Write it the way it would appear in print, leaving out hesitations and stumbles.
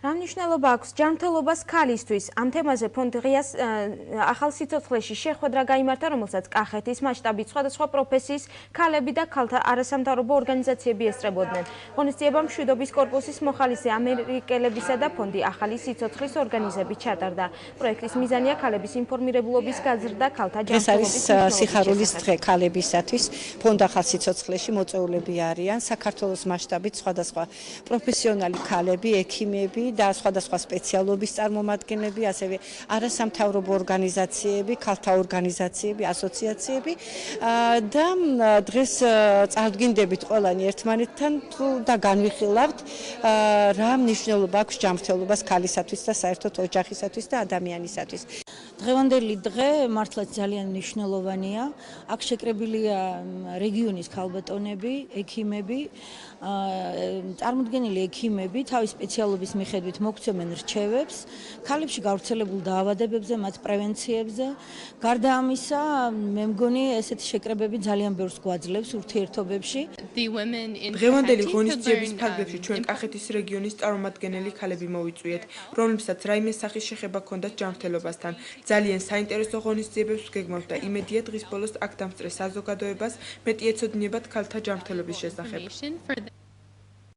რა მნიშვნელობა აქვს ჯანმრთელობას ქალისთვის? ამ თემაზე ფონდ ღიას ახალ სიცოცხლეში შეხვედრა გაიმართა, რომელსაც კახეთის მასშტაბით სხვადასხვა პროფესიის ქალები და ქალთა არასამთავრობო ორგანიზაციები ესწრებოდნენ. ღონისძიება მშვიდობის კორპუსის მოხალისე ამერიკელებისა და ფონდი ახალი სიცოცხლის ორგანიზებით ჩატარდა. პროექტის მიზანია ქალების ინფორმირებულობის გაზრდა ქალთა ჯანმრთელობის სიხარულის დღე ქალებისათვის. ფონდ ახალ სიცოცხლეში მოწვეულები არიან საქართველოს მასშტაბით სხვადასხვა პროფესიონალი ქალები, ექიმები და სხვადასხვა სპეციალობის წარმომადგენლები, ასევე არასამთავრობო ორგანიზაციები, ქალთა ორგანიზაციები, ასოციაციები და დღეს წარდგინდებით ყველანი ერთმანეთთან და განვიხილავთ რა მნიშვნელობა აქვს ჯანმრთელობას ქალისათვის და საერთოდ ოჯახისათვის და ადამიანისათვის. დღევანდელი დღე მართლაც ძალიან მნიშვნელოვანია. აქ შეკრებილია რეგიონის ქალბატონები, ექიმები, წარმოდგენილი ექიმები თავის სპეციალობის მიხედვით მოგცემენ რჩევებს ქალებში გავრცელებულ დაავადებებზე, მათ პრევენციებზე. გარდა ამისა, მე მგონი ესეთი შეკრებები ძალიან ბევრს გვაძლევს ურთიერთობებში. დღევანდელი ღონისძიების ფარგლებში ჩვენ კახეთის რეგიონის წარმომადგენელი ქალები მოვიწვიეთ, რომლებსაც რაიმე სახის შეხება ჰქონდათ ჯანმრთელობასთან. ძალიან საინტერესო ღონისძიებებს გეგმავთ და იმედია დღის ბოლოს აქ დამსწრე საზოგადოებას მეტი ეცოდინებათ ქალთა ჯანმრთელობის შესახებ.